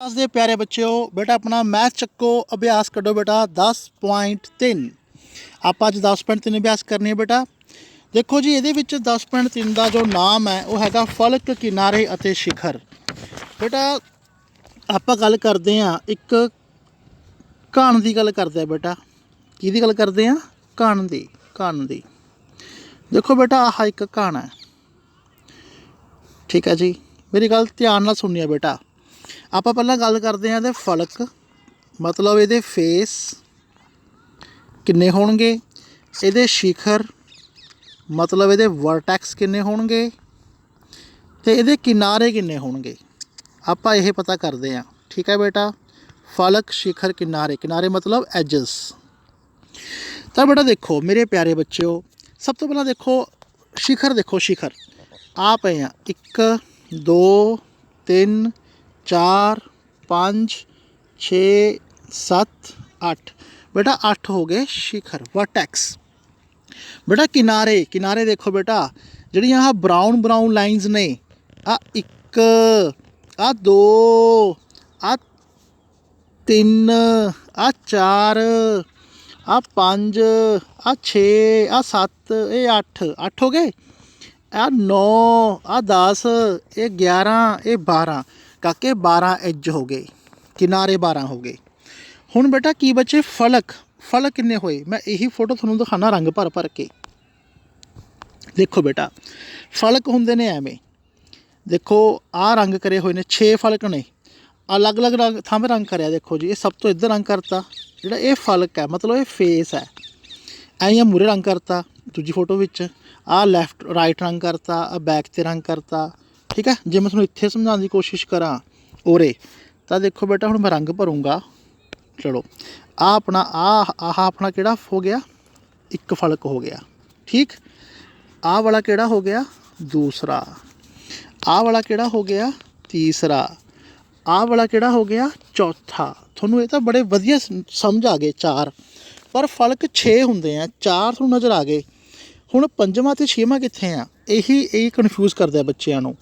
Class दे प्यारे बच्चों बेटा अपना मैथ चक्को अभ्यास करो बेटा 10.3 आप अज 10.3 अभ्यास करनी है बेटा। देखो जी ये 10.3 का जो नाम है वह हैगा फलक किनारे अते शिखर। बेटा आप गल करते हैं एक कहान की गल करते हैं बेटा, की गल करते हैं कहान की। देखो बेटा आह एक कहान है, ठीक है जी, मेरी गल ध्यान नाल सुनिए बेटा। आप पहला गल करते हैं फलक मतलब ये फेस किन्ने होणगे, ये शिखर मतलब ये वर्टैक्स किन्ने होणगे ते ये किनारे किन्ने होणगे। आप ये पता करते हैं, ठीक है बेटा। फलक शिखर किनारे, किनारे मतलब एजस। तो बेटा देखो मेरे प्यारे बच्चों, सब तो पहला देखो शिखर, देखो शिखर आ पे हैं 1 2 3 4 5 6 7 8 बेटा 8 हो गए शिखर वर्टैक्स। बेटा किनारे, किनारे देखो बेटा जड़ियाँ आह ब्राउन ब्राउन लाइनस ने, आ 1 आ 2 आ 3 आ 4 आ 5 आ 6 आ 7 ये 8 हो गए, आ 9 आ 10 ये 11 ये 12 काके 12 एज हो गए, किनारे 12 हो गए। हुण बेटा की बचे फलक, फलक किन्ने होए मैं यही फोटो थोनों दिखाना रंग भर भर के। देखो बेटा फलक होंदे ने एवें, देखो आ रंग करे हुए ने 6 फलक ने, अलग अलग रंग थां रंग करया। देखो जी ये सब तो इधर रंग करता, जिहड़ा ये फलक है मतलब ये फेस है, ऐ मूरे रंग करता दूजी फोटो विच, आ लैफ्ट राइट रंग करता, आ बैक ते रंग करता, ठीक है। जे मैं तुहानूं इत्थे समझाउण दी कोशिश करा ओरे तो देखो बेटा हुण मैं रंग भरूंगा। चलो आ अपना आह अपना किहड़ा हो गया, एक फलक हो गया, ठीक। आ वाला किहड़ा हो गया दूसरा, आ वाला किहड़ा हो गया तीसरा, आ वाला किहड़ा हो गया चौथा। थोनों ये तो बड़े वधिया समझ आ गए। 4 पर फलक 6 होंदे हैं, 4 थोनों नज़र आ गए। हुण पंजवां ते छेवां कित्थे आ, यही कन्फ्यूज़ करदा बच्चों नूं।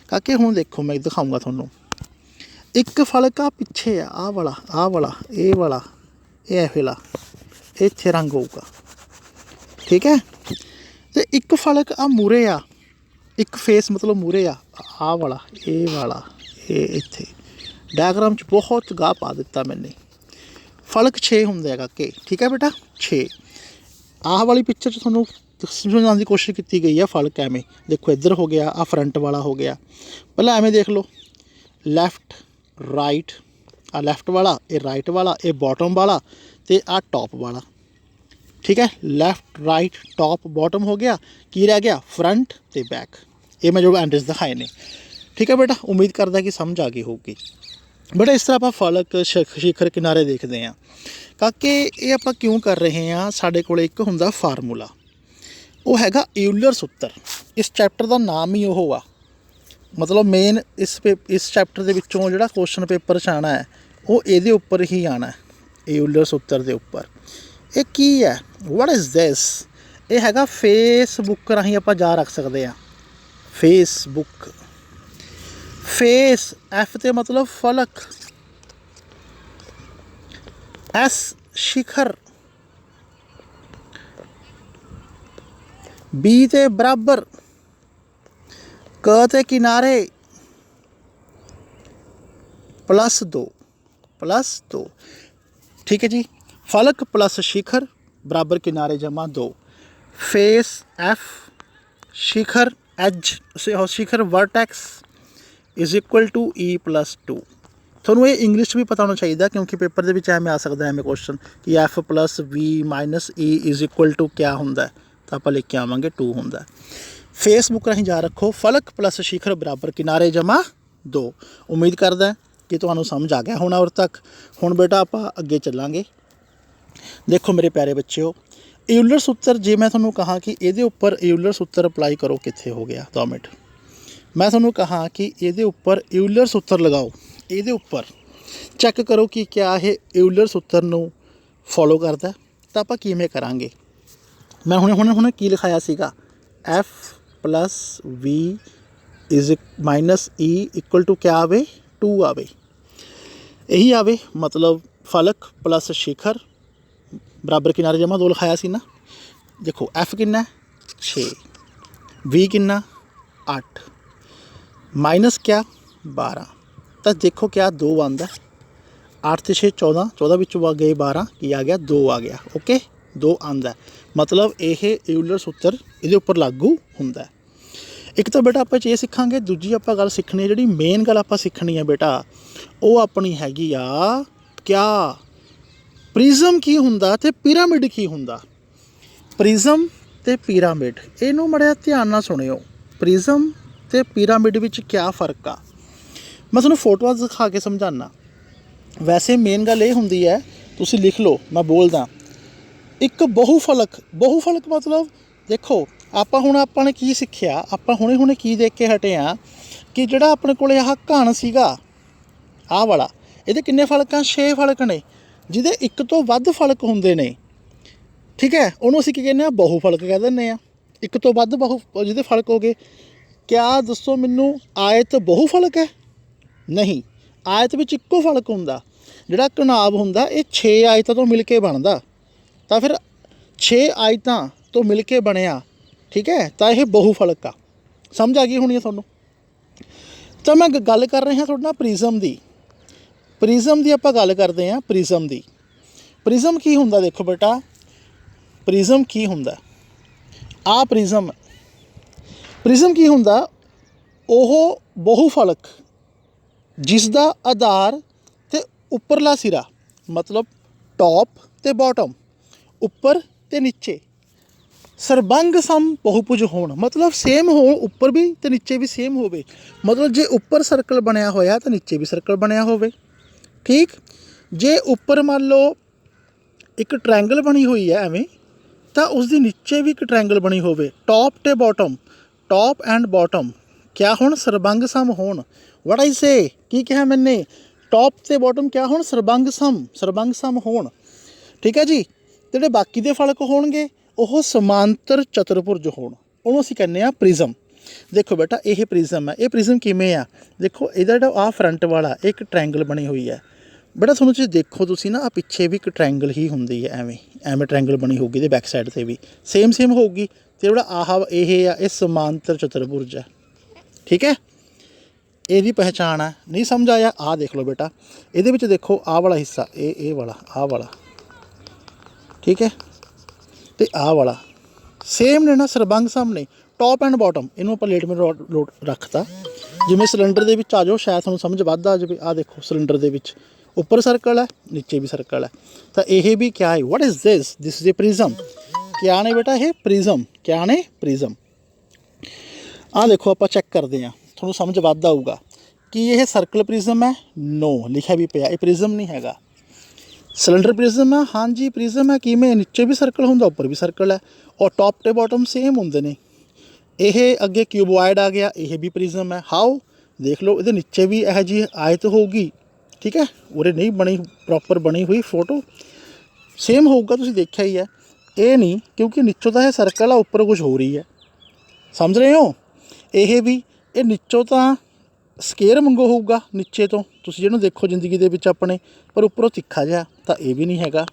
काके हुण देखो मैं दिखाऊंगा थोनों, एक फलक आ पिछे आ वाला, आ वाला ये वाला ये वाला इत्थे रंग होऊगा, ठीक है। तो एक फलक आ मूरे आ, एक फेस मतलब मूरे आ वाला ये इत्थे डायग्राम च बहुत गाह पा दिता मैंने। फलक 6 होंदे काके, ठीक है बेटा 6। आह वाली पिक्चर थोनों समझाने की कोशिश की गई है फलक एवें। देखो इधर हो गया, आ फ्रंट वाला हो गया, पहले एवें देख लो लैफ्ट राइट, आ लैफ्ट वाला ये राइट वाला ये बॉटम वाला तो आ टॉप वाला, ठीक है। लैफ्ट राइट टॉप बॉटम हो गया, की रह गया फ्रंट तो बैक। ये मैं जो एंडस दिखाए ने, ठीक है बेटा। उम्मीद करदा कि समझ आ गई होगी बेटा। इस तरह आप फलक शिखर किनारे देखते हैं काके ये आप क्यों कर रहे हैं। साढ़े कोल एक हुंदा फार्मूला, वो हैगा यूलर सूत्र। इस चैप्टर का नाम ही वो आ, मतलब मेन इस चैप्टर के विचों जिहड़ा क्वेश्चन पेपर च आना है वो ये उपर ही आना है, यूलर सूत्र के उपर। ये की है, वट इज़ दिस, ये हैगा फेसबुक राही आप जा रख सकते हैं। फेसबुक, फेस एफ ते मतलब फलक, एस शिखर, बी ते बराबर, क ते किनारे +2 +2, ठीक है जी। फलक प्लस शिखर बराबर किनारे जमा 2। फेस एफ, शिखर एज शिखर vertex is equal to E+2। थोनों ये इंग्लिश भी पता होना चाहिए क्योंकि पेपर के विच एवें आ सकता है क्वेश्चन कि F+V - E is equal to क्या होंदा है, तो आप लिख के आवांगे 2 होंदा है। फेसबुक राही जा रखो फलक प्लस शिखर बराबर किनारे जमा 2। उम्मीद करदा कि तुहानूं समझ आ गया होना और तक। हुण बेटा आप अगे चलांगे। देखो मेरे प्यारे बच्चों, यूलर सूत्र जे मैं थोनों कहा कि ये उपर यूलर सूत्र अप्लाई करो, कित्थे हो गया 2 मिनट। मैं थोनों कहा कि ये उपर यूलर सूत्र लगाओ, ये उपर चैक करो कि क्या ये यूलर सूत्र नूं फॉलो करता, तो आप किवें करांगे। मैं हुणे की लिखाया सीगा F+V - E इक्वल टू क्या आवे 2 आवे। यही आवे मतलब फलक प्लस शिखर बराबर किनारे जमा 2 लिखाया सी ना। देखो एफ किन्ना 6, वी किन्ना 8, माइनस क्या 12। तो देखो क्या 2 आंदा 8 ते 6 14, 14 विचों आ गए 12, की आ गया 2 आ गया। ओके 2 आंदा मतलब ये यूलर सूत्र ये उपर लागू हुंदा। एक तो बेटा आप ये सीखांगे, दूजी आप गल सीखनी है जी मेन गल आप सीखनी है बेटा वो अपनी हैगी आ क्या प्रिज्म की हुंदा ते पिरामिड की हुंदा। प्रिज्म ते पिरामिड इनू मड़िया ध्यान नाल सुनियो। प्रिज्म ते पिरामिड विच क्या फ़र्क आ मैं तुहानूं फोटोआं दिखा के समझाना। वैसे मेन गल ये हुंदी है तुसीं लिख लो मैं बोलदा एक बहुफलक मतलब देखो आप हुण आपां की सीखिया आपां हुणे हुणे की देख के हटे आ कि जिहड़ा अपने कोले आह घन सीगा आह वाला इहदे किन्ने फलक आ 6 फलक ने जिहदे एक तो वध फलक हुंदे ने। ठीक है उहनूं असीं की कहने आ बहुफलक कह दिंदे आ। एक तो वध जिहदे फलक हो गए। क्या दसो मैनूं आयत बहुफलक है नहीं। आयत विच इक्को फलक हुंदा जिहड़ा घनाब हुंदा ये 6 आयतां तो मिल के बनदा तो फिर 6 आयतां तो मिल के बनिया। ठीक है तो यह बहुफलक आ। समझ आ गई होनी है तुहानूं। तो मैं गल कर रहा तुहाडे नाल प्रिज्म दी आपां गल करदे हां प्रिज्म दी। प्रिज्म की हुंदा देखो बेटा प्रिज्म की हुंदा आ प्रिज्म की हुंदा ओह बहुफलक जिसदा आधार ते उपरला सिरा मतलब टॉप ते बॉटम उपर ते नीचे सरबंग सम बहुभुज होण मतलब सेम हो उपर भी तो नीचे भी सेम होवे। मतलब जे उपर सर्कल बनया होया तो नीचे भी सर्कल बनया होवे। ठीक जे उपर मान लो एक ट्रायंगल बनी हुई है एवें तो उसके नीचे भी एक ट्रायंगल बनी होवे टॉप ते बॉटम टॉप एंड बॉटम क्या होण सरबंग सम होण। वट आई से की कहा मैंने टॉप ते बॉटम क्या होण सरबंग सम होण। ठीक है जी जिहड़े बाकी दे फलक होणगे ਉਹ समांतर चतुर्भुज होण ਉਹਨੂੰ ਅਸੀਂ ਕਹਿੰਦੇ ਆ प्रिज्म। देखो बेटा ये प्रिज्म है ये प्रिज्म किमें आ देखो ਇਹਦਾ ਜਿਹੜਾ ਆ फ्रंट वाला एक ट्रायंगल बनी हुई है बेटा ਤੁਹਾਨੂੰ चीज़ देखो तुसी ना पिछे भी एक ट्रायंगल ही होंगी है एवें ट्रायंगल बनी होगी ਇਹਦੇ बैक साइड से भी सेम होगी तो ਜਿਹੜਾ आह ये समांतर चतुर्भुज है। ठीक है ਇਹਦੀ पहचान है नहीं समझ आया आ देख लो बेटा ਇਹਦੇ ਵਿੱਚ देखो आ वाला हिस्सा ये वाला आ वाला ठीक है तो आ वाला सेम ने ना सरबंग सामने टॉप एंड बॉटम इनू आप लेट में लोड रखता जिमें सिलेंडर के आ जाओ शायद थोड़ा समझ वध आ जाए। आ देखो सिलेंडर के उपर सर्कल है नीचे भी सर्कल है तो यह भी क्या है what is this is a prism. क्या ने बेटा ये प्रिज्म क्या ने प्रिज्म। आ देखो आप चेक करते हैं थोड़ा समझ वध आऊगा कि यह सर्कल प्रिज्म है नो लिखा भी पिया ये प्रिज्म नहीं हैगा। सिलेंडर प्रिज्म है हाँ जी प्रिज्म है कि में नीचे भी सर्कल होंगे उपर भी सर्कल है और टॉप ते बॉटम सेम होंगे ने। यह अगे क्यूबॉइड आ गया यह भी प्रिज्म है हाउ देख लो ये नीचे भी यह जी आयत होगी। ठीक है उरे नहीं बनी प्रॉपर बनी हुई फोटो सेम होगा तुसीं देखा ही है ये नहीं क्योंकि नीचों तो यह सर्कल है उपर कुछ हो रही है समझ रहे हो। यह भी ये नीचों तो स्केयर मंगो होगा नीचे तो तुसीं जिहनूं देखो जिंदगी दे विच अपने पर उपरों तिखा जिहा तो ये भी नहीं हैगा।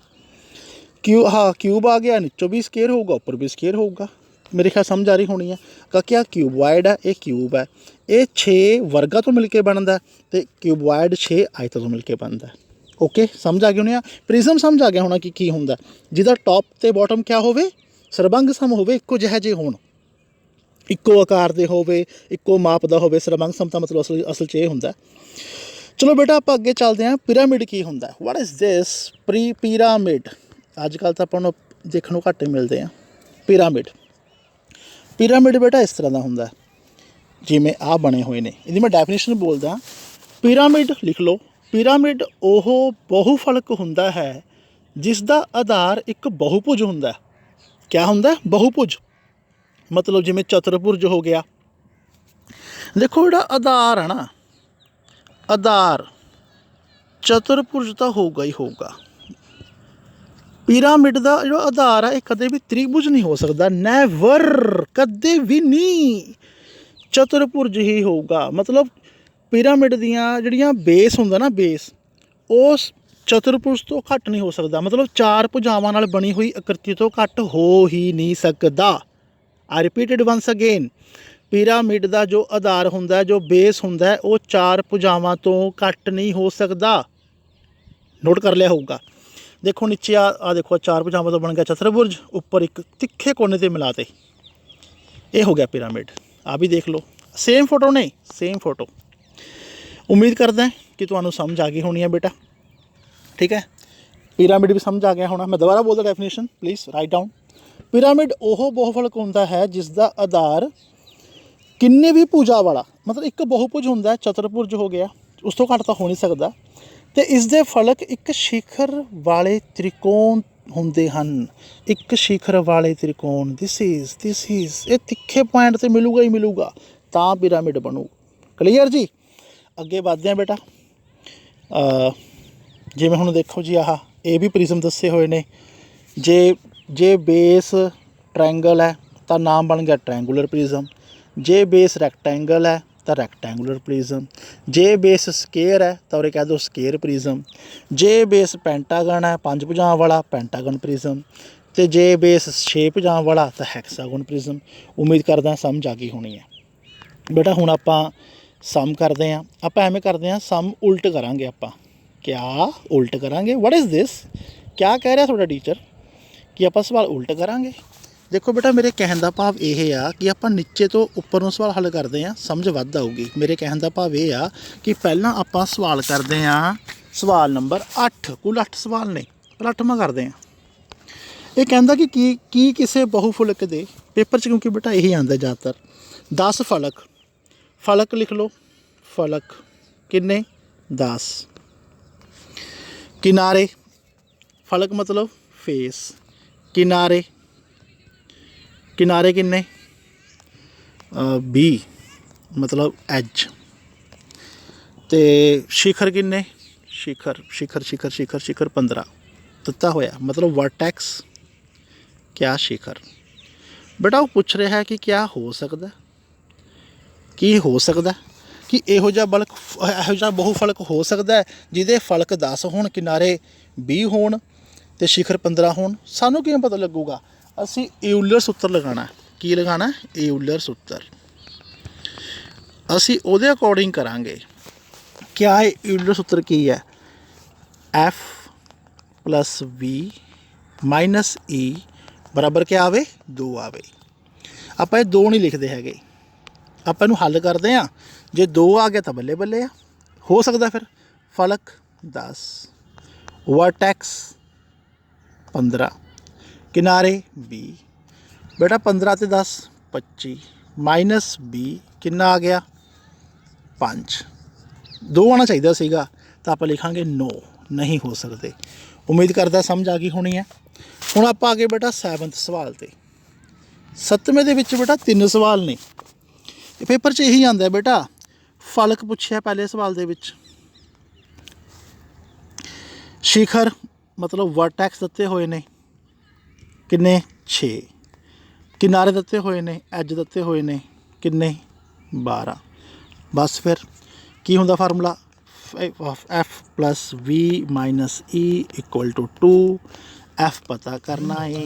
क्यूब आ गया नीचों भी स्केयर होगा उपर भी स्केयर होगा मेरे ख्याल समझ आ रही होनी है। क्या क्यूबॉइड है ये क्यूब है ये 6 वर्गा तो मिलके बनता तो क्यूबॉइड 6 आयतां तो मिलके बनता। ओके समझ आ गई होनी। प्रिज्म समझ आ गया होना कि की हुंदा जिहदा टॉप ते बॉटम क्या होवे सरबंग सम होवे इक्को जिहा जे होण इक्को आकार दे होवे इक्को माप दा होवे सरबंग समता मतलब असल च ये हुंदा। चलो बेटा आप अगे चलते हैं पिरामिड की हुंदा वट इज़ दिस पिरामिड अजकल तो अपन देखने घट्ट ही मिलते हैं। पिरामिड बेटा इस तरह का हुंदा जिमें आ बने हुए ने इहदी मैं डेफिनेशन बोलदा पिरामिड लिख लो। पिरामिड ओह बहुफलक हुंदा है जिसका आधार एक बहुभुज हुंदा। क्या हुंदा बहुभुज मतलब जिमें चतुर्भुज हो गया। देखो जिहड़ा आधार है ना आधार चतुर्भुज तो होगा ही होगा। पिरामिड का जो आधार है कदे भी त्रिभुज नहीं हो सकता नैवर कदे भी नहीं चतुर्भुज ही होगा। मतलब पिरामिड दियां जिहड़ियां बेस हुंदा ना बेस ਉਸ ਚਤੁਰਭੁਜ ਤੋਂ ਘੱਟ ਨਹੀਂ ਹੋ ਸਕਦਾ, ਮਤਲਬ 4 ਭੁਜਾਵਾਂ ਨਾਲ ਬਣੀ ਹੋਈ ਆਕ੍ਰਿਤੀ ਤੋਂ ਘੱਟ ਹੋ ਹੀ ਨਹੀਂ ਸਕਦਾ। ਆਈ ਰਿਪੀਟਡ ਵੰਸ ਅਗੇਨ, ਪਿਰਾਮਿਡ ਦਾ ਜੋ ਆਧਾਰ ਹੁੰਦਾ, ਜੋ ਬੇਸ ਹੁੰਦਾ, ਉਹ 4 ਭੁਜਾਵਾਂ ਤੋਂ ਘੱਟ ਨਹੀਂ ਹੋ ਸਕਦਾ। ਨੋਟ ਕਰ ਲਿਆ ਹੋਊਗਾ। ਦੇਖੋ ਨੀਚੇ ਆ ਦੇਖੋ 4 ਭੁਜਾਵਾਂ ਤੋਂ ਬਣ ਗਿਆ ਚਤੁਰਭੁਜ, ਉੱਪਰ ਇੱਕ ਤਿੱਖੇ ਕੋਨੇ 'ਤੇ ਮਿਲਾ ਤੇ ਇਹ ਹੋ ਗਿਆ ਪਿਰਾਮਿਡ। ਆ ਵੀ ਦੇਖ ਲਓ, ਸੇਮ ਫੋਟੋ ਨੇ, ਸੇਮ ਫੋਟੋ। ਉਮੀਦ ਕਰਦਾ ਕਿ ਤੁਹਾਨੂੰ ਸਮਝ ਆ ਗਈ ਹੋਣੀ ਹੈ ਬੇਟਾ, ਠੀਕ ਹੈ। ਪਿਰਾਮਿਡ ਵੀ ਸਮਝ ਆ ਗਿਆ ਹੋਣਾ। ਮੈਂ ਦੁਬਾਰਾ ਬੋਲਦਾ definition, please right down. Pyramid ਉਹ ਬਹੁਫਲਕ ਹੁੰਦਾ ਹੈ ਜਿਸ ਦਾ ਆਧਾਰ ਕਿੰਨੇ ਵੀ ਭੁਜਾ ਵਾਲਾ, ਮਤਲਬ ਇੱਕ ਬਹੁਭੁਜ ਹੁੰਦਾ, ਚਤੁਰਭੁਜ ਹੋ ਗਿਆ, ਉਸ ਤੋਂ ਘੱਟ ਤਾਂ ਹੋ ਨਹੀਂ ਸਕਦਾ, ਅਤੇ ਇਸ ਦੇ ਫਲਕ ਇੱਕ ਸਿਖਰ ਵਾਲੇ ਤ੍ਰਿਕੋਣ ਹੁੰਦੇ ਹਨ। ਇੱਕ ਸਿਖਰ ਵਾਲੇ ਤ੍ਰਿਕੋਣ, ਦਿਸ ਇਜ਼ ਇਹ ਤਿੱਖੇ ਪੁਆਇੰਟ 'ਤੇ ਮਿਲੂਗਾ ਹੀ ਮਿਲੂਗਾ ਤਾਂ ਪਿਰਾਮਿਡ ਬਣੂ। ਕਲੀਅਰ ਜੀ। ਅੱਗੇ ਵੱਧਦੇ ਹਾਂ ਬੇਟਾ। ਜਿਵੇਂ ਹੁਣ ਦੇਖੋ ਜੀ, ਆਹ ਇਹ ਵੀ ਪ੍ਰਿਜ਼ਮ ਦੱਸੇ ਹੋਏ ਨੇ। ਜੇ ਬੇਸ ਟਰਾਇੰਗਲ ਹੈ ਤਾਂ ਨਾਮ ਬਣ ਗਿਆ ਟਰਾਇੰਗੂਲਰ ਪ੍ਰਿਜ਼ਮ। ਜੇ ਬੇਸ ਰੈਕਟੈਂਗਲ ਹੈ ਤਾਂ ਰੈਕਟੈਂਗੂਲਰ ਪ੍ਰਿਜ਼ਮ। ਜੇ ਬੇਸ ਸਕੇਅਰ ਹੈ ਤਾਂ ਉਰੇ ਕਹਿ ਦਿਓ ਸਕੇਅਰ ਪ੍ਰਿਜ਼ਮ। ਜੇ ਬੇਸ ਪੈਂਟਾਗਨ ਹੈ 5 ਭੁਜਾਵਾਂ ਵਾਲਾ, ਪੈਂਟਾਗਨ ਪ੍ਰਿਜ਼ਮ। ਅਤੇ ਜੇ ਬੇਸ 6 ਭੁਜਾਵਾਂ ਵਾਲਾ ਤਾਂ ਹੈਕਸਾਗਨ ਪ੍ਰਿਜ਼ਮ। ਉਮੀਦ ਕਰਦਾ ਸਮਝ ਆ ਗਈ ਹੋਣੀ ਹੈ ਬੇਟਾ। ਹੁਣ ਆਪਾਂ ਸਮ ਕਰਦੇ ਹਾਂ। ਆਪਾਂ ਐਵੇਂ ਕਰਦੇ ਹਾਂ, ਸਮ ਉਲਟ ਕਰਾਂਗੇ ਆਪਾਂ। ਕਿਆ ਉਲਟ ਕਰਾਂਗੇ? What is this? ਕਿਆ ਕਹਿ ਰਿਹਾ ਤੁਹਾਡਾ ਟੀਚਰ ਕਿ ਆਪਾਂ ਸਵਾਲ ਉਲਟ ਕਰਾਂਗੇ? ਦੇਖੋ ਬੇਟਾ, ਮੇਰੇ ਕਹਿਣ ਦਾ ਭਾਵ ਇਹ ਆ ਕਿ ਆਪਾਂ ਨੀਚੇ ਤੋਂ ਉੱਪਰ ਨੂੰ ਸਵਾਲ ਹੱਲ ਕਰਦੇ ਹਾਂ, ਸਮਝ ਵੱਧ ਆਊਗੀ। ਮੇਰੇ ਕਹਿਣ ਦਾ ਭਾਵ ਇਹ ਆ ਕਿ ਪਹਿਲਾਂ ਆਪਾਂ ਸਵਾਲ ਕਰਦੇ ਹਾਂ ਸਵਾਲ ਨੰਬਰ 8। ਕੁੱਲ 8 ਸਵਾਲ ਨੇ, ਪਰ 8ਵਾਂ ਕਰਦੇ ਹਾਂ। ਇਹ ਕਹਿੰਦਾ ਕਿ ਕੀ ਕਿਸੇ ਬਹੁਫਲਕ ਦੇ ਪੇਪਰ 'ਚ, ਕਿਉਂਕਿ ਬੇਟਾ ਇਹੀ ਆਉਂਦਾ ਜ਼ਿਆਦਾਤਰ, 10 ਫਲਕ ਲਿਖ ਲਓ। ਫਲਕ ਕਿੰਨੇ? 10। ਕਿਨਾਰੇ, ਫਲਕ ਮਤਲਬ ਫੇਸ। ਕਿਨਾਰੇ ਕਿੰਨੇ? 20 ਮਤਲਬ ਐਜ। ਅਤੇ ਸ਼ਿਖਰ ਕਿੰਨੇ? ਸ਼ਿਖਰ 15 ਦਿੱਤਾ ਹੋਇਆ, ਮਤਲਬ ਵਰਟੈਕਸ ਕਿਆ ਸ਼ਿਖਰ। ਬੇਟਾ ਉਹ ਪੁੱਛ ਰਿਹਾ ਹੈ ਕਿ ਕਿਆ ਹੋ ਸਕਦਾ, ਕੀ ਹੋ ਸਕਦਾ ਕਿ ਇਹੋ ਜਿਹਾ ਬਹੁਫਲਕ ਹੋ ਸਕਦਾ ਜਿਹਦੇ ਫਲਕ 10 ਹੋਣ, ਕਿਨਾਰੇ 20 ਹੋਣ ਅਤੇ ਸ਼ਿਖਰ 15 ਹੋਣ। ਸਾਨੂੰ ਕਿਵੇਂ ਪਤਾ ਲੱਗੂਗਾ? ਅਸੀਂ ਈਊਲਰ ਸੂਤਰ ਲਗਾਉਣਾ। ਕੀ ਲਗਾਉਣਾ? ਈਊਲਰ ਸੂਤਰ। ਅਸੀਂ ਉਹਦੇ ਅਕੋਰਡਿੰਗ ਕਰਾਂਗੇ। ਕਿਆ ਹੈ ਈਊਲਰ ਸੂਤਰ? ਕੀ ਹੈ? F + V - E ਬਰਾਬਰ ਕਿਆ ਆਵੇ? 2 ਆਵੇ। ਆਪਾਂ ਇਹ 2 ਨਹੀਂ ਲਿਖਦੇ ਹੈਗੇ, ਆਪਾਂ ਇਹਨੂੰ ਹੱਲ ਕਰਦੇ ਹਾਂ। ਜੇ 2 ਆ ਗਿਆ ਤਾਂ ਬੱਲੇ ਬੱਲੇ ਆ, ਹੋ ਸਕਦਾ ਫਿਰ। ਫਲਕ 10, ਵਰਟੈਕਸ 15, ਕਿਨਾਰੇ 20। ਬੇਟਾ 15 ਅਤੇ 10 25 -20 ਕਿੰਨਾ ਆ ਗਿਆ? 5। 2 ਆਉਣਾ ਚਾਹੀਦਾ ਸੀਗਾ, ਤਾਂ ਆਪਾਂ ਲਿਖਾਂਗੇ ਨੋ, ਨਹੀਂ ਹੋ ਸਕਦੇ। ਉਮੀਦ ਕਰਦਾ ਸਮਝ ਆ ਗਈ ਹੋਣੀ ਹੈ। ਹੁਣ ਆਪਾਂ ਆ ਗਏ ਬੇਟਾ 7th ਸਵਾਲ 'ਤੇ। 7ਵੇਂ ਦੇ ਵਿੱਚ ਬੇਟਾ 3 ਸਵਾਲ ਨੇ। ਪੇਪਰ 'ਚ ਇਹੀ ਆਉਂਦਾ ਬੇਟਾ। ਫਲਕ ਪੁੱਛਿਆ ਪਹਿਲੇ ਸਵਾਲ ਦੇ ਵਿੱਚ, ਸ਼ਿਖਰ ਮਤਲਬ ਵਰਟੈਕਸ ਦਿੱਤੇ ਹੋਏ ਨੇ ਕਿੰਨੇ? 6। ਕਿਨਾਰੇ ਦਿੱਤੇ ਹੋਏ ਨੇ, ਐਜ ਦਿੱਤੇ ਹੋਏ ਨੇ ਕਿੰਨੇ? 12। ਬਸ ਫਿਰ ਕੀ ਹੁੰਦਾ formula? F + V - E = 2। F ਪਤਾ ਕਰਨਾ ਹੈ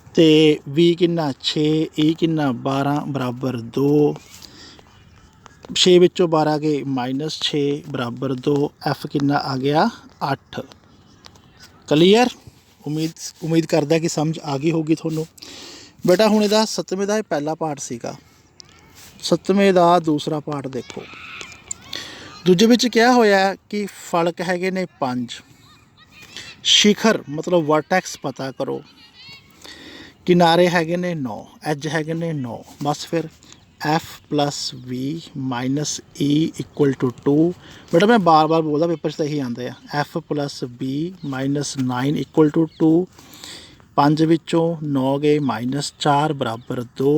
ਅਤੇ V ਕਿੰਨਾ? 6, E ਕਿੰਨਾ? 12 ਬਰਾਬਰ 2। 6 ਵਿੱਚੋਂ 12 ਗਏ -6 ਬਰਾਬਰ 2। F ਕਿੰਨਾ ਆ ਗਿਆ? 8। ਕਲੀਅਰ? ਉਮੀਦ ਕਰਦਾ ਕਿ ਸਮਝ ਆ ਗਈ ਹੋਊਗੀ ਤੁਹਾਨੂੰ ਬੇਟਾ। ਹੁਣ ਇਹਦਾ 7ਵੇਂ ਦਾ ਇਹ ਪਹਿਲਾ ਪਾਰਟ ਸੀਗਾ। 7ਵੇਂ ਦਾ ਦੂਸਰਾ ਪਾਰਟ ਦੇਖੋ। ਦੂਜੇ ਵਿੱਚ ਕਿਹਾ ਹੋਇਆ ਕਿ ਫਲਕ ਹੈਗੇ ਨੇ 5, ਸ਼ਿਖਰ ਮਤਲਬ ਵਰਟੈਕਸ ਪਤਾ ਕਰੋ, ਕਿਨਾਰੇ ਹੈਗੇ ਨੇ 9, ਐਜ ਹੈਗੇ ਨੇ 9। ਬਸ ਫਿਰ F + V - E = 2। ਬੇਟਾ ਮੈਂ ਬਾਰ ਬੋਲਦਾ, ਪੇਪਰ 'ਚ ਤਾਂ ਇਹੀ ਆਉਂਦੇ ਆ। F + V - 9 = 2। 5 ਵਿੱਚੋਂ 9 ਗਏ -4 ਬਰਾਬਰ 2।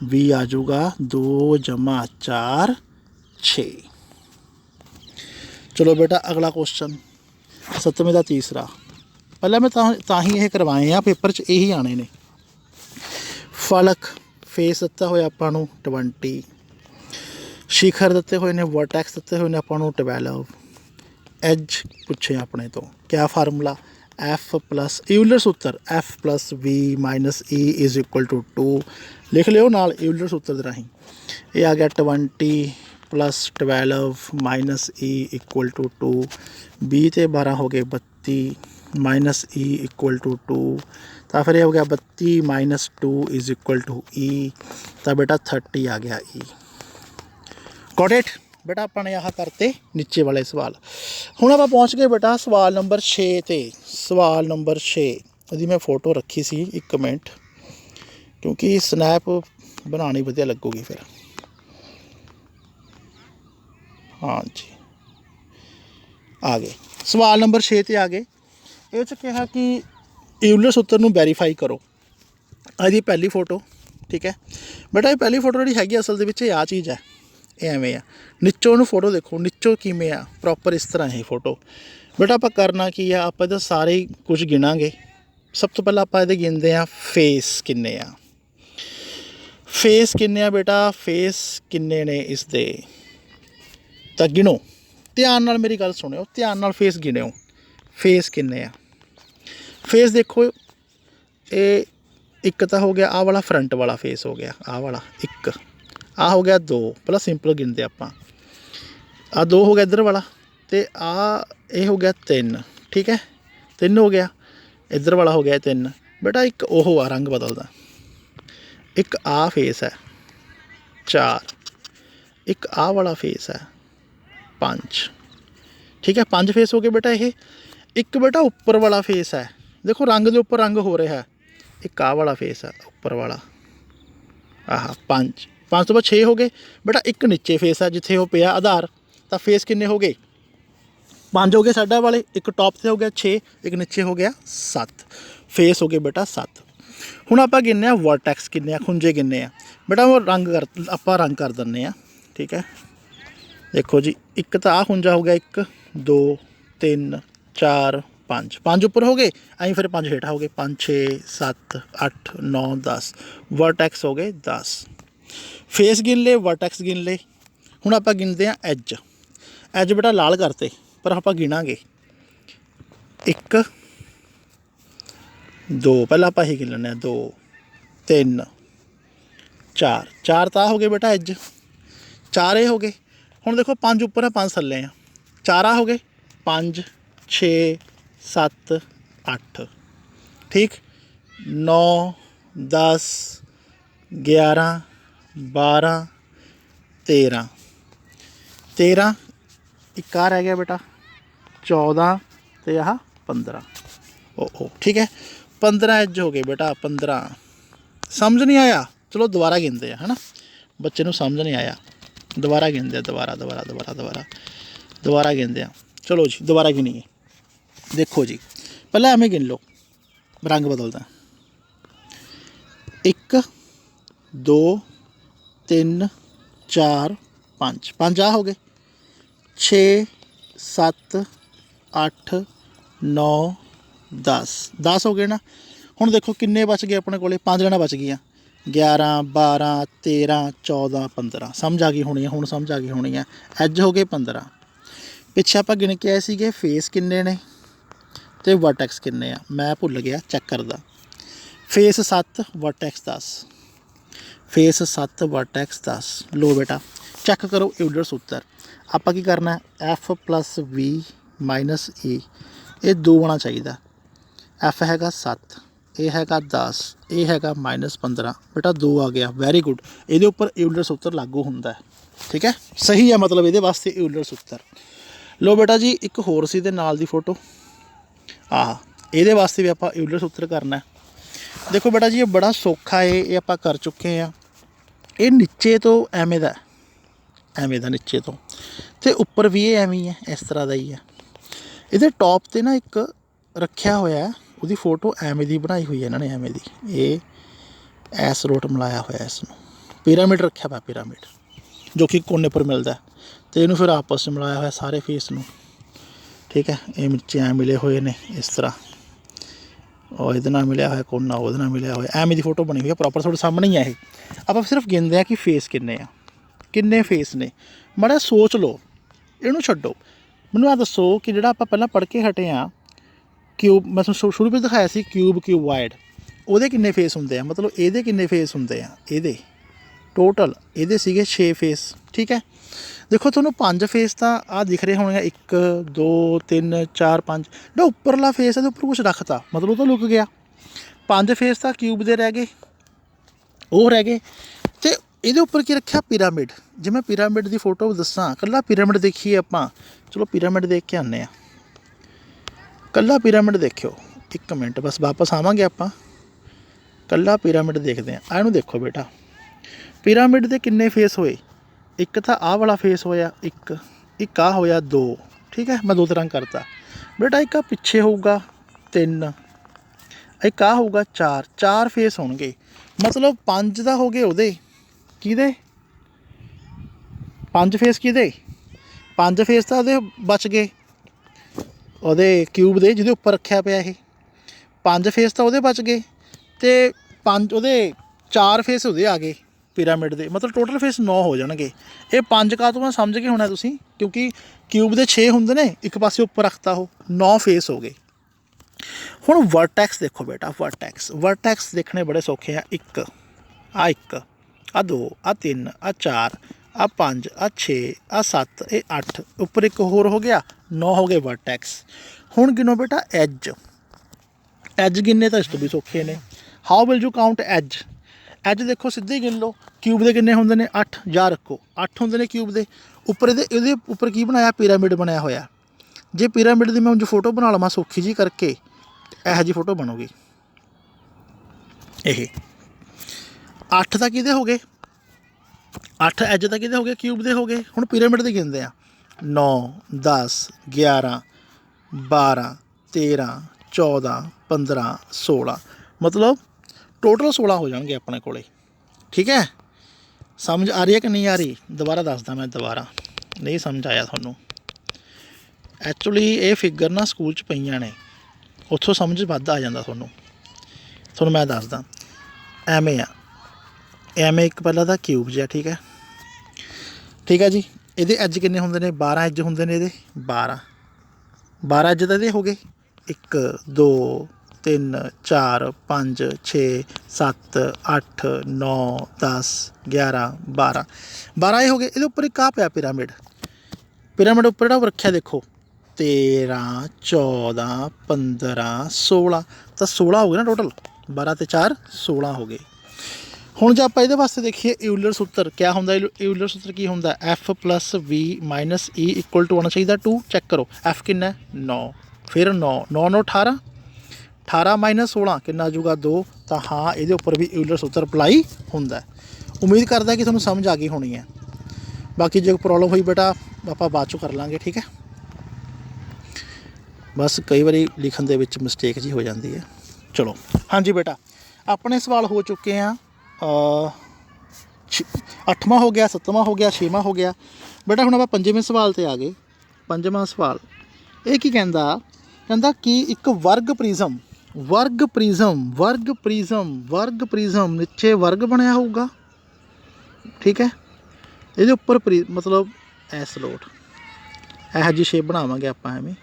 V ਆ ਜਾਊਗਾ 2 + 4 6। ਚਲੋ ਬੇਟਾ ਅਗਲਾ ਕੁਐਸਚਨ 7ਵੇਂ ਦਾ ਤੀਸਰਾ। ਪਹਿਲਾਂ ਮੈਂ ਤਾਂ ਹੀ ਇਹ ਕਰਵਾਏ ਆ, ਪੇਪਰ 'ਚ ਇਹੀ ਆਉਣੇ ਨੇ। ਫਲਕ ਫੇਸ ਦਿੱਤਾ ਹੋਇਆ ਆਪਾਂ ਨੂੰ 20, ਸ਼ਿਖਰ ਦਿੱਤੇ ਹੋਏ ਨੇ, ਵਰਟੈਕਸ ਦਿੱਤੇ ਹੋਏ ਨੇ ਆਪਾਂ ਨੂੰ 12, एज पूछे अपने तो क्या फार्मूला एफ प्लस यूलर सूत्र F plus V minus E is equal to 2 लिख लियो नाल यूलर सूत्र दे राहीं ये आ गया 20 plus 12 minus E equal to 2 20 ते 12 हो गए 32 माइनस ई इक्वल टू 2 तो फिर ये हो गया 32 माइनस 2 इज़ इक्वल टू ई तो बेटा 30 आ गया ई गॉट इट बेटा अपने आह करते नीचे वाले सवाल हुण आप पहुँच गए बेटा सवाल नंबर 6 ते सवाल नंबर 6 यदि मैं फोटो रखी सी 1 मिनट क्योंकि स्नैप बनानी वधिया लगूगी फिर हाँ जी आ गए सवाल नंबर 6 ते आ गए ये कहा कि यूलर सूत्र नूं वैरीफाई करो अदी पहली फोटो ठीक है बेटा ये पहली फोटो जी हैगी असल दे आ चीज़ है ये एवें आ नीचों नूं फोटो देखो नीचों किवें आ प्रॉपर इस तरह है फोटो बेटा आप करना की आ आप इहदे सारे ही कुछ गिणांगे सब तो पहला आप इहदे गिनते हैं फेस किन्ने आ फेस किन्ने आ बेटा फेस किन्ने ने इसदे तां गिनो ध्यान नाल मेरी गल सुनियो ध्यान नाल फेस गिनियो फेस किन्ने आ फेस देखो ये एक तो हो गया आ वाला फ्रंट वाला फेस हो गया आ वाला एक आ हो गया 2 पहला सिंपल गिनते आपां आ 2 हो गया इधर वाला तो ये हो गया 3 ठीक है 3 हो गया इधर वाला हो गया 3 बेटा एक ओह आ रंग बदलदा एक आ फेस है 4 एक आ वाला फेस है 5 ठीक है 5 फेस हो गए बेटा ये एक बेटा ऊपर वाला फेस है देखो रंग के उपर रंग हो रहा है एक आ वाला फेस है ऊपर वाला आह 5 तो बाद 6 हो गए बेटा एक नीचे फेस है जिथे वो पिया आधार तो फेस किन्ने हो गए 5 हो गए साइडा वाले एक टॉप से हो गया 6 एक नीचे हो गया 7 फेस हो गए बेटा 7 हुण आपां गिनने वर्टैक्स किन्ने खुंजे किन्ने बेटा वो रंग कर आपां रंग कर दिंदे ठीक है देखो जी एक तो आ खुंजा हो गया 1 2 3 4 5 उपर हो गए अं फिर 5 हेठा हो गए 5 6 7 8 9 10 वर्टैक्स हो गए 10 फेस गिन ले वर्टैक्स गिन ले हुण आपां गिनते हैं एज एज बेटा लाल करते पर आपां गिनांगे 1 2 पहला आपां ही गिन लैंदे 2 3 4 तो हो गए बेटा एज 4 ये हो गए हुण देखो 5 उपर है 5 थल्ले आ 4 हो गए 5 6 7 8 ठीक 9 10 11 12 13 एक आ रह गया बेटा 14 तो आह 15 ओ ठीक है 15 एज हो गए बेटा 15 समझ नहीं आया चलो दोबारा गिनते हैं है ना बच्चे नूं समझ नहीं आया दोबारा गिनते दोबारा गिनते हैं चलो जी दोबारा गिनीए देखो जी पहले एवें गिन लो रंग बदलदा 1 2 3 4 5 आ हो गए 6 7 8 9 10 हो गए ना हुण देखो किन्ने बच गए अपने कोले 5 जणा बच गई 11 12 13 14 15 समझ आ गई होनी है हुण समझ आ गई होनी है एज हो गए 15 पिछे आप गिन के आए सीगे फेस किन्ने ने तो वर्टैक्स किन्ने आ मैं भुल गया चैक करदा फेस 7 वर्टैक्स 10 फेस 7 वर्टैक्स 10 लो बेटा चैक करो यूलर सूत्र आप की करना एफ प्लस वी माइनस ई ये 2 होना चाहिए एफ हैगा 7 ये हैगा 10 ये हैगा -15 बेटा 2 आ गया वैरी गुड ये उपर यूलर सूत्र लागू होंदा है ठीक है सही है मतलब ये वास्ते यूलर सूत्र लो बेटा जी एक होर सी दे नाल दी फोटो ये वास्ते भी आप यूलर सूत्र करना है देखो बेटा जी ये बड़ा सौखा है ये आप कर चुके हैं ये नीचे तो एवें दा नीचे तो उपर भी ये एवें ही है इस तरह का ही है ये टॉप पर ना एक रखा होया है उसकी फोटो एवें दी बनाई हुई है इन्होंने एवें दी ये एस रोट मिलाया होया इसनूं पिरामिड रखा हुआ पिरामिड जो कि कोने पर मिलता है तो इनू फिर आपस में मिलाया हुआ सारे फेस नूं ठीक है ये नीचे ऐ मिले हुए ने इस तरह और ये मिलिया होया कोना वो मिलिया होया एवें दी फोटो बनी हुई है प्रॉपर थोड़े सामने ही है ये आप सिर्फ गिनते हैं कि फेस किन्ने फेस ने माड़ा सोच लो इनू छड्डो ਮੈਨੂੰ ਇਹ ਦੱਸੋ कि ਜਿਹੜਾ ਆਪਾਂ ਪਹਿਲਾਂ पढ़ के हटे हाँ क्यूब मैं शुरू ਵਿੱਚ ਦਿਖਾਇਆ ਸੀ क्यूब क्यूबॉइड ਉਹਦੇ ਕਿੰਨੇ ਫੇਸ ਹੁੰਦੇ ਆ ਮਤਲਬ ਇਹਦੇ ਕਿੰਨੇ ਫੇਸ ਹੁੰਦੇ ਆ ਇਹਦੇ ਟੋਟਲ ਇਹਦੇ ਸੀਗੇ 6 ਫੇਸ ਠੀਕ ਹੈ। ਦੇਖੋ ਤੁਹਾਨੂੰ 5 ਫੇਸ ਤਾਂ ਆਹ ਦਿਖ ਰਹੇ ਹੋਣਗੇ 1 2 3 4 5 ਜਿਹੜਾ ਉੱਪਰਲਾ ਫੇਸ ਇਹਦੇ ਉੱਪਰ ਕੁਛ ਰੱਖਤਾ ਮਤਲਬ ਉਹ ਤਾਂ ਲੁਕ ਗਿਆ। 5 ਫੇਸ ਤਾਂ ਕਿਊਬ ਦੇ ਰਹਿ ਗਏ ਉਹ ਰਹਿ ਗਏ ਤੇ ਇਹਦੇ ਉੱਪਰ ਕੀ ਰੱਖਿਆ ਪਿਰਾਮਿਡ। ਜੇ ਮੈਂ ਪਿਰਾਮਿਡ ਦੀ ਫੋਟੋ ਦੱਸਾਂ ਕੱਲਾ ਪਿਰਾਮਿਡ ਦੇਖੀਏ ਆਪਾਂ ਚਲੋ ਪਿਰਾਮਿਡ ਦੇਖ ਕੇ ਆਉਂਦੇ ਹਾਂ ਕੱਲਾ ਪਿਰਾਮਿਡ ਦੇਖਿਓ 1 ਮਿੰਟ ਬਸ ਵਾਪਸ ਆਵਾਂਗੇ ਆਪਾਂ ਕੱਲਾ ਪਿਰਾਮਿਡ ਦੇਖਦੇ ਹਾਂ। ਇਹਨੂੰ ਦੇਖੋ ਬੇਟਾ पिरामिड के किन्ने फेस होए एक तो आह वाला फेस होया एक आ होया 2 ठीक है मैं 2 तरह करता बेटा एक आ पिछे होगा 3 एक आ होगा 4 फेस होंगे मतलब 5 का हो गए उहदे किहदे 5 फेस किहदे 5 फेस तो उहदे बच गए उहदे क्यूब दे जिहदे उपर रखिया पिया ये 5 फेस तो उहदे बच गए तो 5 उहदे 4 फेस उहदे आ गए पिरामिड दे मतलब टोटल फेस 9 हो जाएंगे। ये 5 का तो मैं समझ गए होना तुसीं क्योंकि क्यूब दे 6 होंगे ने एक पासे उपर रखता हो 9 फेस हो गए। हुण वर्टैक्स देखो बेटा वर्टैक्स देखने बड़े सौखे हैं एक आ 2 आ 3 आ 4 आ 5 आ 6 आ 7 ये 8 उपर एक होर हो गया 9 हो गए वर्टैक्स। हुण गिनो बेटा एज गिनने तो इस तो भी सौखे ने। How will you count edge देखो सीधे गिन लो क्यूब के किन्ने होंगे ने 8 या रखो 8 होंगे ने क्यूब के उपर ये उपर की बनाया पिरामिड बनाया होया। जे पिरामिड की मैं उंज फोटो बना लवां सौखी जी करके यह जी फोटो बनूगी ये 8 तो कि हो गए 8 एज तो कि हो गए क्यूब के हो गए। हुण पिरामिड के गिनते हैं 9 10 11 12 13 14 15 16 मतलब टोटल 16 हो जाएंगे अपने को ठीक है। समझ आ रही है कि नहीं आ रही दोबारा दसदा मैं दोबारा नहीं समझ आया थोनों एक्चुअली ये फिगर ना स्कूल च पईयां ने उत्थों समझ वध आ जाता थोनों मैं दसदा एवें आ एवें एक पहला था क्यूब जिहा ठीक है जी। ये एज किन्ने होंगे ने 12 एज होंगे ने 12 एज तो ये हो गए 1 2 3 4 5 6 7 8 9 10 11 12 ये हो गए। ये उपर एक आ पिया पिरामिड उपर जो रखा देखो 13 14 15 16 तो 16 हो गए ना टोटल 12 ते 4 16 हो गए। हुण जो आप ये वास्ते देखिए यूलर सूत्र क्या होंगे यूलर सूत्र की होंगे F + V - E = होना चाहिए 2 चेक करो F किन्ना 9 फिर 9 9 9 18 18 - 16 कितना आजूगा 2 तो हाँ ये उपर भी यूलर सूत्र अप्लाई होंगे। उम्मीद करता कि थोड़ा समझ आ गई होनी है बाकी जो प्रॉब्लम हुई बेटा आप बाद चो कर लाँगे ठीक है। बस कई बार लिखण दे विच मिसटेक जी हो जाती है। चलो हाँ जी बेटा अपने सवाल हो चुके हैं 8वां हो गया 7वां हो गया 6वां हो गया बेटा हुण आपां 5वें सवाल ते आ गए। 5वां सवाल ये की कहंदा कि एक वर्ग प्रिज्म नीचे वर्ग बनया होगा ठीक है। ये उपर मतलब ऐस लोट यह जी शेप बनावांगे आप एवें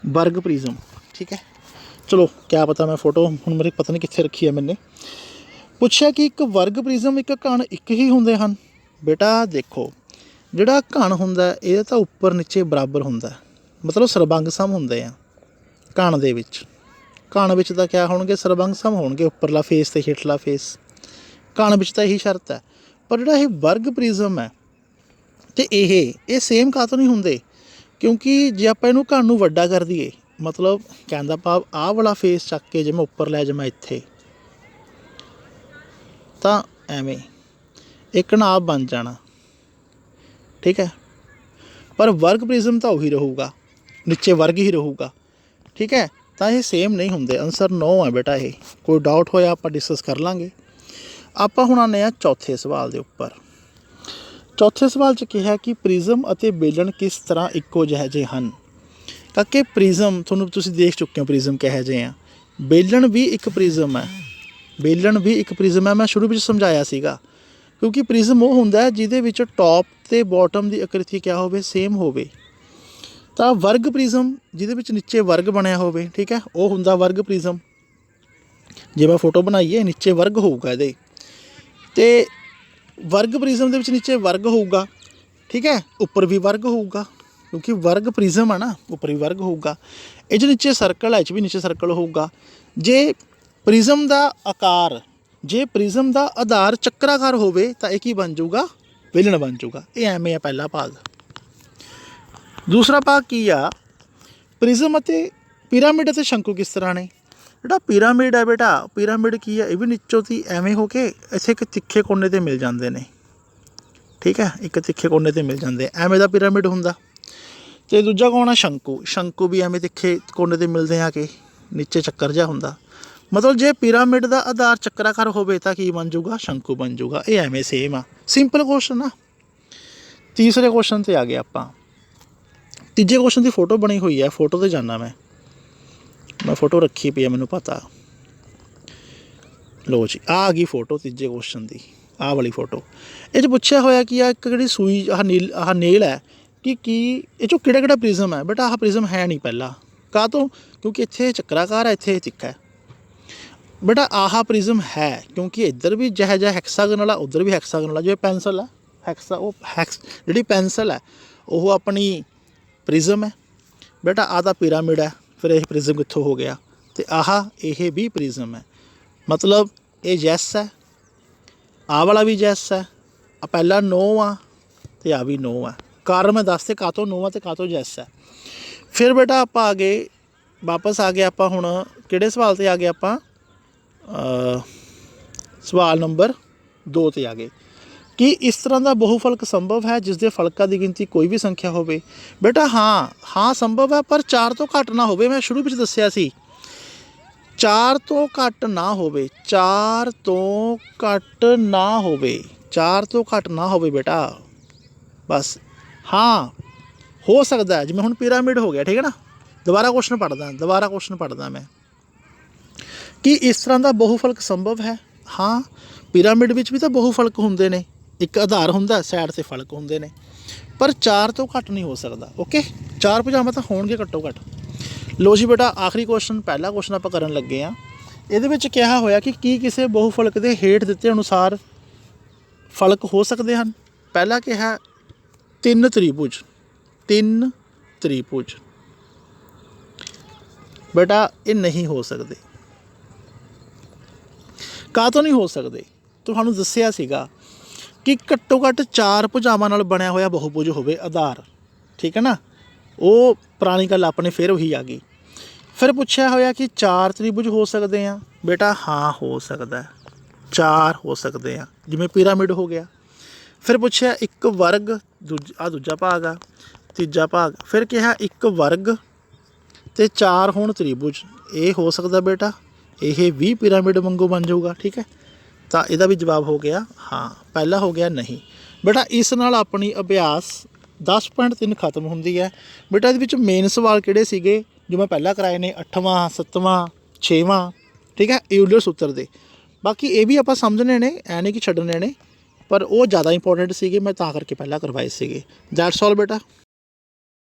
वर्ग प्रिज्म ठीक है। चलो क्या पता मैं फोटो हुण मेरे पता नहीं कित्थे रखी है मैंने पूछा कि एक वर्ग प्रिज्म एक घन एक ही होंदे हन बेटा। देखो जिहड़ा घन हुंदा ये तो उपर नीचे बराबर हुंदा मतलब सरबंग सम होंदे आ घन दे विच। घन विच तां क्या होणगे सरबंग सम होणगे उपरला फेस ते हेठला फेस घन विच तां यही शर्त है। पर जिहड़ा ये वर्ग प्रिज्म है तो ये सेम कातों नहीं होंदे क्योंकि जे आपां इहनूं घन नूं वड्डा कर दईए मतलब कहने का भाव आह वाला फेस चक के जे मैं उपर लै जावां इत्थे तां एवें एक घनाब बन जाना ठीक है। पर वर्ग प्रिज्म तो उही रहूगा नीचे वर्ग ही रहूगा ठीक है। तो ये सेम नहीं होंगे आंसर 9 है बेटा। ये कोई डाउट होया आप डिस्कस कर लाँगे। आप हुण आने आ चौथे सवाल के उपर। चौथे सवाल च कहा कि प्रिज्म अते बेलन किस तरह इक्को जे हैं ताकि प्रिज्म तुसीं देख चुके हो प्रिज्म कहे जे हैं। बेलन भी एक प्रिज्म है मैं शुरू में समझाया सीगा ਕਿਉਂਕਿ ਪ੍ਰਿਜ਼ਮ ਉਹ ਹੁੰਦਾ ਹੈ ਜਿਹਦੇ ਵਿੱਚ ਟੌਪ ਤੇ ਬਾਟਮ ਦੀ ਆਕ੍ਰਿਤੀ ਕਿਆ ਹੋਵੇ, ਸੇਮ ਹੋਵੇ। ਤਾਂ ਵਰਗ ਪ੍ਰਿਜ਼ਮ ਜਿਹਦੇ ਵਿੱਚ ਨੀਚੇ ਵਰਗ ਬਣਿਆ ਹੋਵੇ, ਠੀਕ ਹੈ, ਉਹ ਹੁੰਦਾ ਵਰਗ ਪ੍ਰਿਜ਼ਮ। ਜੇ ਮੈਂ ਫੋਟੋ ਬਣਾਈਏ ਨੀਚੇ ਵਰਗ ਹੋਊਗਾ ਇਹਦੇ, ਅਤੇ ਵਰਗ ਪ੍ਰਿਜ਼ਮ ਦੇ ਵਿੱਚ ਨੀਚੇ ਵਰਗ ਹੋਊਗਾ, ਠੀਕ ਹੈ, ਉੱਪਰ ਵੀ ਵਰਗ ਹੋਊਗਾ, ਕਿਉਂਕਿ ਵਰਗ ਪ੍ਰਿਜ਼ਮ ਆ ਨਾ, ਉੱਪਰ ਵੀ ਵਰਗ ਹੋਊਗਾ। ਇਹ 'ਚ ਨੀਚੇ ਸਰਕਲ ਹੈ, ਇਹ 'ਚ ਵੀ ਨੀਚੇ ਸਰਕਲ ਹੋਊਗਾ। ਜੇ ਪ੍ਰਿਜ਼ਮ ਦਾ ਆਕਾਰ, ਜੇ ਪ੍ਰਿਜ਼ਮ ਦਾ ਆਧਾਰ ਚੱਕਰਾਕਾਰ ਹੋਵੇ ਤਾਂ ਇਹ ਕੀ ਬਣ ਜਾਊਗਾ, ਵੇਲਣ ਬਣ ਜਾਊਗਾ। ਇਹ ਐਵੇਂ ਆ ਪਹਿਲਾ ਭਾਗ। ਦੂਸਰਾ ਭਾਗ ਕੀ ਆ, ਪ੍ਰਿਜ਼ਮ ਅਤੇ ਪਿਰਾਮਿਡ ਅਤੇ ਸ਼ੰਕੂ ਕਿਸ ਤਰ੍ਹਾਂ ਨੇ। ਜਿਹੜਾ ਪਿਰਾਮਿਡ ਹੈ ਬੇਟਾ, ਪਿਰਾਮਿਡ ਕੀ ਹੈ, ਇਹ ਵੀ ਨੀਚੋਂ ਦੀ ਐਵੇਂ ਹੋ ਕੇ ਇੱਥੇ ਇੱਕ ਤਿੱਖੇ ਕੋਨੇ 'ਤੇ ਮਿਲ ਜਾਂਦੇ ਨੇ, ਠੀਕ ਹੈ, ਇੱਕ ਤਿੱਖੇ ਕੋਨੇ 'ਤੇ ਮਿਲ ਜਾਂਦੇ, ਐਵੇਂ ਦਾ ਪਿਰਾਮਿਡ ਹੁੰਦਾ। ਅਤੇ ਦੂਜਾ ਕੌਣ ਆ, ਸ਼ੰਕੂ। ਸ਼ੰਕੂ ਵੀ ਐਵੇਂ ਤਿੱਖੇ ਕੋਨੇ 'ਤੇ ਮਿਲਦੇ ਆ ਕਿ ਨੀਚੇ ਚੱਕਰ ਜਿਹਾ ਹੁੰਦਾ। ਮਤਲਬ ਜੇ ਪਿਰਾਮਿਡ ਦਾ ਆਧਾਰ ਚੱਕਰਾਕਾਰ ਹੋਵੇ ਤਾਂ ਕੀ ਬਣ ਜਾਊਗਾ, ਸ਼ੰਕੂ ਬਣ ਜਾਊਗਾ। ਇਹ ਐਵੇਂ ਸੇਮ ਆ, ਸਿੰਪਲ ਕੁਐਸਚਨ ਆ। ਤੀਸਰੇ ਕੁਐਸਚਨ 'ਤੇ ਆ ਗਏ ਆਪਾਂ। ਤੀਜੇ ਕੁਐਸਚਨ ਦੀ ਫੋਟੋ ਬਣੀ ਹੋਈ ਹੈ, ਫੋਟੋ 'ਤੇ ਜਾਂਦਾ ਮੈਂ ਫੋਟੋ ਰੱਖੀ ਪਈ ਆ, ਮੈਨੂੰ ਪਤਾ। ਲਓ ਜੀ, ਆ ਗਈ ਫੋਟੋ ਤੀਜੇ ਕੁਐਸਚਨ ਦੀ, ਆਹ ਵਾਲੀ ਫੋਟੋ। ਇਹ 'ਚ ਪੁੱਛਿਆ ਹੋਇਆ ਕਿ ਆ ਇੱਕ ਜਿਹੜੀ ਸੂਈ, ਆਹ ਨੇਲ ਹੈ ਕਿ ਕੀ ਇਹ 'ਚੋਂ ਕਿਹੜਾ ਪ੍ਰਿਜ਼ਮ ਹੈ। ਬੇਟਾ ਆਹ ਪ੍ਰਿਜ਼ਮ ਹੈ ਨਹੀਂ ਪਹਿਲਾ, ਕਾਹ ਤੋਂ, ਕਿਉਂਕਿ ਇੱਥੇ ਚੱਕਰਾਕਾਰ ਹੈ, ਇੱਥੇ ਤਿੱਖਾ ਹੈ। ਬੇਟਾ ਆਹ ਪ੍ਰਿਜ਼ਮ ਹੈ ਕਿਉਂਕਿ ਇੱਧਰ ਵੀ ਜਿਹੋ ਜਿਹਾ ਹੈਕਸਾਗਨ ਵਾਲਾ, ਉੱਧਰ ਵੀ ਹੈਕਸਾਗਨ ਵਾਲਾ। ਜਿਵੇਂ ਪੈਨਸਲ ਹੈ, ਜਿਹੜੀ ਪੈਨਸਲ ਹੈ ਉਹ ਆਪਣੀ ਪ੍ਰਿਜ਼ਮ ਹੈ। ਬੇਟਾ ਆਹ ਤਾਂ ਪਿਰਾਮਿਡ ਹੈ, ਫਿਰ ਇਹ ਪ੍ਰਿਜ਼ਮ ਕਿੱਥੋਂ ਹੋ ਗਿਆ। ਅਤੇ ਇਹ ਵੀ ਪ੍ਰਿਜ਼ਮ ਹੈ, ਮਤਲਬ ਇਹ ਜੈਸ ਹੈ, ਆਹ ਵਾਲਾ ਵੀ ਜੈਸ ਹੈ, ਆ ਪਹਿਲਾ ਨੋ ਆ ਅਤੇ ਆ ਵੀ ਨੋ ਆ। ਕਾਰਨ ਮੈਂ ਦੱਸਦੇ ਕਾਹਤੋਂ ਨੋ ਆ ਅਤੇ ਕਾਹਤੋਂ ਜੈਸ ਹੈ। ਫਿਰ ਬੇਟਾ ਆਪਾਂ ਆ ਗਏ, ਵਾਪਸ ਆ ਗਏ ਆਪਾਂ ਹੁਣ ਕਿਹੜੇ ਸਵਾਲ 'ਤੇ ਆ ਗਏ ਆਪਾਂ, ਸਵਾਲ ਨੰਬਰ 2 'ਤੇ ਆ ਗਏ ਕਿ ਇਸ ਤਰ੍ਹਾਂ ਦਾ ਬਹੁਫਲਕ ਸੰਭਵ ਹੈ ਜਿਸ ਦੇ ਫਲਕਾਂ ਦੀ ਗਿਣਤੀ ਕੋਈ ਵੀ ਸੰਖਿਆ ਹੋਵੇ। ਬੇਟਾ ਹਾਂ ਸੰਭਵ ਹੈ, ਪਰ 4 ਤੋਂ ਘੱਟ ਨਾ ਹੋਵੇ। ਮੈਂ ਸ਼ੁਰੂ ਵਿੱਚ ਦੱਸਿਆ ਸੀ 4 ਤੋਂ ਘੱਟ ਨਾ ਹੋਵੇ, 4 ਤੋਂ ਘੱਟ ਨਾ ਹੋਵੇ, 4 ਤੋਂ ਘੱਟ ਨਾ ਹੋਵੇ ਬੇਟਾ, ਬਸ। ਹਾਂ ਹੋ ਸਕਦਾ, ਜਿਵੇਂ ਹੁਣ ਪਿਰਾਮਿਡ ਹੋ ਗਿਆ, ਠੀਕ ਹੈ ਨਾ। ਦੁਬਾਰਾ ਕੁਐਸਚਨ ਪੜ੍ਹਦਾ ਮੈਂ ਕਿ ਇਸ ਤਰ੍ਹਾਂ ਦਾ ਬਹੁਫਲਕ ਸੰਭਵ ਹੈ। ਹਾਂ, ਪਿਰਾਮਿਡ ਵਿੱਚ ਵੀ ਤਾਂ ਬਹੁਫਲਕ ਹੁੰਦੇ ਨੇ, ਇੱਕ ਆਧਾਰ ਹੁੰਦਾ, ਸਾਈਡ 'ਤੇ ਫਲਕ ਹੁੰਦੇ ਨੇ, ਪਰ 4 ਤੋਂ ਘੱਟ ਨਹੀਂ ਹੋ ਸਕਦਾ। ਓਕੇ, 4 ਭੁਜਾਵਾਂ ਤਾਂ ਹੋਣਗੇ ਘੱਟੋ ਘੱਟ। ਲੋ ਜੀ ਬੇਟਾ, ਆਖਰੀ ਕੁਐਸਚਨ, ਪਹਿਲਾ ਕੁਐਸਚਨ ਆਪਾਂ ਕਰਨ ਲੱਗੇ ਹਾਂ। ਇਹਦੇ ਵਿੱਚ ਕਿਹਾ ਹੋਇਆ ਕਿ ਕੀ ਕਿਸੇ ਬਹੁਫਲਕ ਦੇ ਹੇਠ ਦਿੱਤੇ ਅਨੁਸਾਰ ਫਲਕ ਹੋ ਸਕਦੇ ਹਨ। ਪਹਿਲਾ ਕਿਹਾ 3 ਤ੍ਰਿਭੁਜ। ਬੇਟਾ ਇਹ ਨਹੀਂ ਹੋ ਸਕਦੇ। ਕਾਹ ਤੋਂ ਨਹੀਂ ਹੋ ਸਕਦੇ, ਤੁਹਾਨੂੰ ਦੱਸਿਆ ਸੀਗਾ ਕਿ ਘੱਟੋ ਘੱਟ 4 ਭੁਜਾਵਾਂ ਨਾਲ ਬਣਿਆ ਹੋਇਆ ਬਹੁਭੁਜ ਹੋਵੇ ਆਧਾਰ, ਠੀਕ ਹੈ ਨਾ। ਉਹ ਪੁਰਾਣੀ ਗੱਲ ਆਪਣੇ ਫਿਰ ਉਹੀ ਆ ਗਈ। ਫਿਰ ਪੁੱਛਿਆ ਹੋਇਆ ਕਿ 4 ਤ੍ਰਿਭੁਜ ਹੋ ਸਕਦੇ ਆ। ਬੇਟਾ ਹਾਂ ਹੋ ਸਕਦਾ, 4 ਹੋ ਸਕਦੇ ਆ, ਜਿਵੇਂ ਪਿਰਾਮਿਡ ਹੋ ਗਿਆ। ਫਿਰ ਪੁੱਛਿਆ ਇੱਕ ਵਰਗ, ਦੂਜਾ ਭਾਗ ਆ, ਤੀਜਾ ਭਾਗ। ਫਿਰ ਕਿਹਾ ਇੱਕ ਵਰਗ ਅਤੇ 4 ਹੋਣ ਤ੍ਰਿਭੁਜ, ਇਹ ਹੋ ਸਕਦਾ ਬੇਟਾ, ਇਹ ਵੀ ਪਿਰਾਮਿਡ ਵਾਂਗੂ ਬਣ ਜਾਊਗਾ, ਠੀਕ ਹੈ। ਤਾਂ ਇਹਦਾ ਵੀ ਜਵਾਬ ਹੋ ਗਿਆ ਹਾਂ, ਪਹਿਲਾ ਹੋ ਗਿਆ ਨਹੀਂ। ਬੇਟਾ ਇਸ ਨਾਲ ਆਪਣੀ ਅਭਿਆਸ 10.3 ਖਤਮ ਹੁੰਦੀ ਹੈ। ਬੇਟਾ ਇਹਦੇ ਵਿੱਚ ਮੇਨ ਸਵਾਲ ਕਿਹੜੇ ਸੀਗੇ ਜੋ ਮੈਂ ਪਹਿਲਾਂ ਕਰਾਏ ਨੇ, 8ਵਾਂ 7ਵਾਂ 6ਵਾਂ, ਠੀਕ ਹੈ, ਈਊਲਰ ਸੂਤਰ ਦੇ। ਬਾਕੀ ਇਹ ਵੀ ਆਪਾਂ ਸਮਝਣੇ ਨੇ, ਐ ਨਹੀਂ ਕਿ ਛੱਡਣੇ ਨੇ, ਪਰ ਉਹ ਜ਼ਿਆਦਾ ਇੰਪੋਰਟੈਂਟ ਸੀਗੇ, ਮੈਂ ਤਾਂ ਕਰਕੇ ਪਹਿਲਾਂ ਕਰਵਾਏ ਸੀਗੇ। ਦੈਟਸ ਆਲ ਬੇਟਾ।